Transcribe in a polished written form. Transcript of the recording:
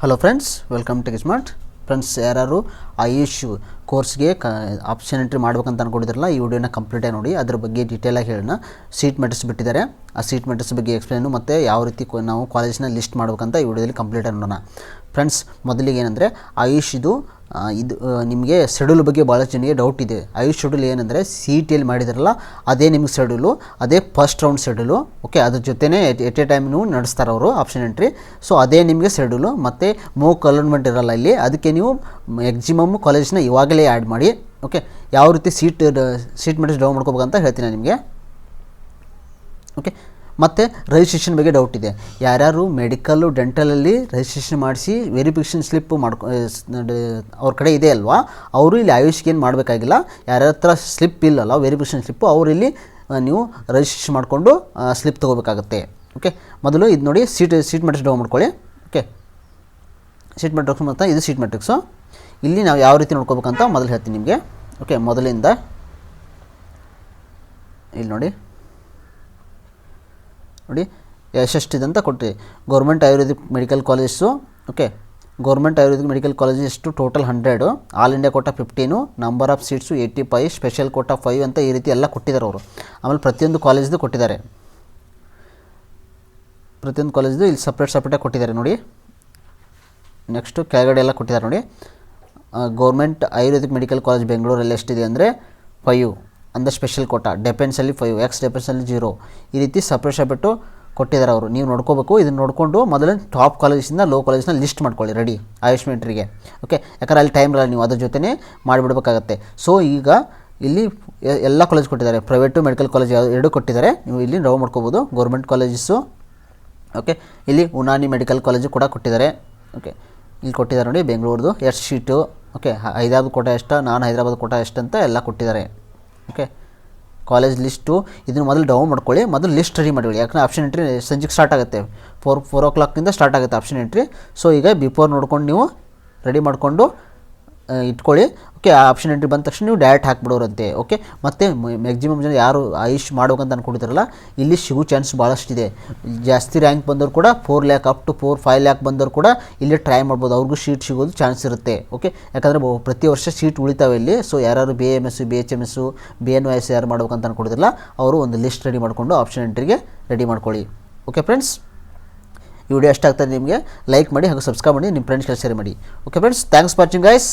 Hello friends, welcome to smart friends. ಯಾರು ಆಯುಷ್ ಕೋರ್ಸ್ಗೆ option entry ಮಾಡ್ಬೇಕಂತ ಅಂದ್ಕೊಂಡಿದ್ರಲ್ಲ, ಈ ವಿಡಿಯೋನ ಕಂಪ್ಲೀಟಾಗಿ ನೋಡಿ. ಅದ್ರ ಬಗ್ಗೆ ಡೀಟೇಲಾಗಿ ಹೇಳೋಣ. ಸೀಟ್ ಮೆಟ್ರಿಕ್ಸ್ ಬಿಟ್ಟಿದ್ದಾರೆ, ಆ ಸೀಟ್ ಮೆಟ್ರಿಕ್ಸ್ ಬಗ್ಗೆ ಎಕ್ಸ್ಪ್ಲೇನು ಮತ್ತು ಯಾವ ರೀತಿ ನಾವು ಕಾಲೇಜ್ನ ಲಿಸ್ಟ್ ಮಾಡ್ಬೇಕಂತ ಈ ವಿಡಿಯೋದಲ್ಲಿ ಕಂಪ್ಲೀಟಾಗಿ ನೋಡೋಣ. ಫ್ರೆಂಡ್ಸ್, ಮೊದಲಿಗೆ ಏನಂದರೆ ಆಯುಷ್ ಇದು ನಿಮಗೆ ಶೆಡ್ಯೂಲ್ ಬಗ್ಗೆ ಭಾಳಷ್ಟು ಜನಕ್ಕೆ ಡೌಟ್ ಇದೆ. ಆಯುಷ್ ಶೆಡ್ಯೂಲ್ ಏನಂದರೆ CET-ಯಲ್ಲಿ ಮಾಡಿದಾರಲ್ಲ ಅದೇ ನಿಮ್ಗೆ ಶೆಡ್ಯೂಲು, ಅದೇ ಫಸ್ಟ್ ರೌಂಡ್ ಶೆಡ್ಯೂಲು. ಓಕೆ, ಅದ್ರ ಜೊತೆನೇ ಎಟ್ ಎ ಟೈಮ್ ನಡೆಸ್ತಾರೆ ಅವರು ಆಪ್ಷನ್ ಎಂಟ್ರಿ. ಸೊ ಅದೇ ನಿಮಗೆ ಶೆಡ್ಯೂಲು ಮತ್ತು ಮೋಕ್ ಅಲೋನ್ಮೆಂಟ್ ಇರಲ್ಲ ಇಲ್ಲಿ. ಅದಕ್ಕೆ ನೀವು ಮ್ಯಾಕ್ಸಿಮಮ್ ಕಾಲೇಜ್ನ ಇವಾಗಲೇ ಆ್ಯಡ್ ಮಾಡಿ. ಓಕೆ, ಯಾವ ರೀತಿ ಸೀಟ್ ಮೆಟ್ರಿಕ್ಸ್ ಡೌನ್ ಮಾಡ್ಕೋಬೇಕಂತ ಹೇಳ್ತೀನಿ ನಿಮಗೆ. ಓಕೆ, ಮತ್ತು ರಿಜಿಸ್ಟ್ರೇಷನ್ ಬಗ್ಗೆ ಡೌಟ್ ಇದೆ. ಯಾರ್ಯಾರು ಮೆಡಿಕಲ್ಲು ಡೆಂಟಲಲ್ಲಿ ರಿಜಿಸ್ಟ್ರೇಷನ್ ಮಾಡಿಸಿ ವೆರಿಫಿಕೇಷನ್ ಸ್ಲಿಪ್ ಅವ್ರ ಕಡೆ ಇದೆ ಅಲ್ವಾ, ಅವರು ಇಲ್ಲಿ ಆಯುಷ್ಗೆ ಏನು ಮಾಡಬೇಕಾಗಿಲ್ಲ. ಯಾರ್ಯಾರ ಹತ್ರ ಸ್ಲಿಪ್ ಇಲ್ಲಲ್ಲ, ವೆರಿಫಿಕೇಷನ್ ಸ್ಲಿಪ್ಪು, ಅವರು ಇಲ್ಲಿ ನೀವು ರಿಜಿಸ್ಟ್ರೇಷನ್ ಮಾಡಿಕೊಂಡು ಸ್ಲಿಪ್ ತೊಗೋಬೇಕಾಗುತ್ತೆ. ಓಕೆ, ಮೊದಲು ಇದು ನೋಡಿ, ಸೀಟ್ ಮೆಟ್ರಿಕ್ಸ್ ಡೌನ್ ಮಾಡ್ಕೊಳ್ಳಿ. ಓಕೆ, ಸೀಟ್ ಮೆಟ್ರಿಕ್ಸ್ ಮತ್ತು ಇದು ಸೀಟ್ ಮೆಟ್ರಿಕ್ಸು. ಇಲ್ಲಿ ನಾವು ಯಾವ ರೀತಿ ನೋಡ್ಕೋಬೇಕಂತ ಮೊದಲು ಹೇಳ್ತೀನಿ ನಿಮಗೆ. ಓಕೆ, ಮೊದಲಿಂದ ಇಲ್ಲಿ ನೋಡಿ ಎಷ್ಟೆಷ್ಟಿದೆ ಅಂತ ಕೊಟ್ಟಿದೆ. Government ayurvedic medical colleges. Okay, government ayurvedic medical college ಎಷ್ಟು total 100, all India quota 15, number of seats 85, special quota 5 ಅಂತ ಈ ರೀತಿ ಎಲ್ಲ ಕೊಟ್ಟಿದ್ದಾರೆ ಅವರು. ಆಮೇಲೆ ಪ್ರತಿಯೊಂದು ಕಾಲೇಜ್ದು ಕೊಟ್ಟಿದ್ದಾರೆ, ಪ್ರತಿಯೊಂದು ಕಾಲೇಜ್ದು ಇಲ್ಲಿ ಸಪ್ರೇಟಾಗಿ ಕೊಟ್ಟಿದ್ದಾರೆ ನೋಡಿ. ನೆಕ್ಸ್ಟು ಕೆಳಗಡೆ ಎಲ್ಲ ಕೊಟ್ಟಿದ್ದಾರೆ ನೋಡಿ. ಗೌರ್ಮೆಂಟ್ ಆಯುರ್ವೇದಿಕ್ ಮೆಡಿಕಲ್ ಕಾಲೇಜ್ ಬೆಂಗಳೂರಲ್ಲಿ ಎಷ್ಟಿದೆ ಅಂದರೆ 5 ಅಂದ ಸ್ಪೆಷಲ್ ಕೋಟಾ, ಡೆಫೆನ್ಸಲ್ಲಿ 5, ಎಕ್ಸ್ ಡೆಫೆನ್ಸಲ್ಲಿ 0, ಈ ರೀತಿ ಸಪ್ರೇಟ್ ಕೊಟ್ಟಿದ್ದಾರೆ ಅವರು. ನೀವು ನೋಡ್ಕೋಬೇಕು. ಇದನ್ನು ನೋಡಿಕೊಂಡು ಮೊದಲು ಟಾಪ್ ಕಾಲೇಜಿಂದ ಲೋ ಕಾಲೇಜ್ನ ಲಿಸ್ಟ್ ಮಾಡ್ಕೊಳ್ಳಿ ರೆಡಿ ಆಯುಷ್ ಮೆಟ್ರಿಗೆ. ಓಕೆ, ಯಾಕಂದರೆ ಅಲ್ಲಿ ಟೈಮ್ ಇರಲ್ಲ, ನೀವು ಅದ್ರ ಜೊತೆನೇ ಮಾಡಿಬಿಡ್ಬೇಕಾಗತ್ತೆ. ಸೊ ಈಗ ಇಲ್ಲಿ ಎಲ್ಲ ಕಾಲೇಜ್ ಕೊಟ್ಟಿದ್ದಾರೆ, ಪ್ರೈವೇಟು ಮೆಡಿಕಲ್ ಕಾಲೇಜ್ ಎರಡೂ ಕೊಟ್ಟಿದ್ದಾರೆ. ನೀವು ಇಲ್ಲಿ ಡೌನ್ ಮಾಡ್ಕೋಬೋದು ಗೌರ್ಮೆಂಟ್ ಕಾಲೇಜಸ್ಸು. ಓಕೆ, ಇಲ್ಲಿ ಉನಾನಿ ಮೆಡಿಕಲ್ ಕಾಲೇಜು ಕೂಡ ಕೊಟ್ಟಿದ್ದಾರೆ. ಓಕೆ, ಇಲ್ಲಿ ಕೊಟ್ಟಿದ್ದಾರೆ ನೋಡಿ ಬೆಂಗಳೂರದು ಎಷ್ಟು ಶೀಟು. ಓಕೆ, ಹೈದರಾಬಾದ್ ಕೋಟಾ ಎಷ್ಟು, ನಾನು ಹೈದರಾಬಾದ್ ಕೋಟಾ ಎಷ್ಟು ಅಂತ ಎಲ್ಲ ಕೊಟ್ಟಿದ್ದಾರೆ. ಓಕೆ, ಕಾಲೇಜ್ ಲಿಸ್ಟು ಇದನ್ನು ಮೊದಲು ಡೌನ್ ಮಾಡ್ಕೊಳ್ಳಿ. ಮೊದಲು ಲಿಸ್ಟ್ ರೆಡಿ ಮಾಡಿಕೊಳ್ಳಿ, ಯಾಕಂದರೆ ಆಪ್ಷನ್ ಎಂಟ್ರಿ ಸಂಜೆಗೆ ಸ್ಟಾರ್ಟ್ ಆಗುತ್ತೆ, 4 o'clock ಸ್ಟಾರ್ಟ್ ಆಗುತ್ತೆ ಆಪ್ಷನ್ ಎಂಟ್ರಿ. ಸೊ ಈಗ ಬಿಫೋರ್ ನೋಡ್ಕೊಂಡು ನೀವು ರೆಡಿ ಮಾಡಿಕೊಂಡು ಇಟ್ಕೊಳ್ಳಿ. ಓಕೆ, ಆ ಆಪ್ಷನ್ ಎಂಟ್ರಿ ಬಂದ ತಕ್ಷಣ ನೀವು ಡೈರೆಕ್ಟ್ ಹಾಕ್ಬಿಡೋರಂತೆ. ಓಕೆ, ಮತ್ತು ಮ್ಯಾಕ್ಸಿಮಮ್ ಜನ ಯಾರು ಆಯುಷ್ ಮಾಡ್ಬೇಕಂತ ಅಂದ್ಕೊಂಡಿದ್ದಾರಲ್ಲ, ಇಲ್ಲಿ ಸಿಗೋ ಚಾನ್ಸ್ ಭಾಳಷ್ಟಿದೆ. ಜಾಸ್ತಿ ರ್ಯಾಂಕ್ ಬಂದವರು ಕೂಡ 4 lakh ಅಪ್ ಟು 4-5 lakh ಬಂದವರು ಕೂಡ ಇಲ್ಲಿ ಟ್ರೈ ಮಾಡ್ಬೋದು, ಅವ್ರಿಗೂ ಸೀಟ್ ಸಿಗೋದು ಚಾನ್ಸ್ ಇರುತ್ತೆ. ಓಕೆ, ಯಾಕಂದರೆ ಪ್ರತಿ ವರ್ಷ ಸೀಟ್ ಉಳಿತಾವೆ ಇಲ್ಲಿ. ಸೊ ಯಾರು BAMS, BHMS, BNYS ಯಾರು ಮಾಡ್ಬೇಕಂತ ಅಂದ್ಕೊಂಡಿದ್ರಲ್ಲ, ಅವರು ಒಂದು ಲಿಸ್ಟ್ ರೆಡಿ ಮಾಡಿಕೊಂಡು ಆಪ್ಷನ್ ಎಂಟ್ರಿಗೆ ರೆಡಿ ಮಾಡ್ಕೊಳ್ಳಿ. ಓಕೆ ಫ್ರೆಂಡ್ಸ್, ಈ ವಿಡಿಯೋ ಎಷ್ಟಾಗ್ತದೆ ನಿಮಗೆ ಲೈಕ್ ಮಾಡಿ ಹಾಗೂ ಸಬ್ಸ್ಕ್ರೈಬ್ ಮಾಡಿ, ನಿಮ್ಮ ಫ್ರೆಂಡ್ಸ್ಗೆ ಶೇರ್ ಮಾಡಿ. Okay friends, thanks for watching guys.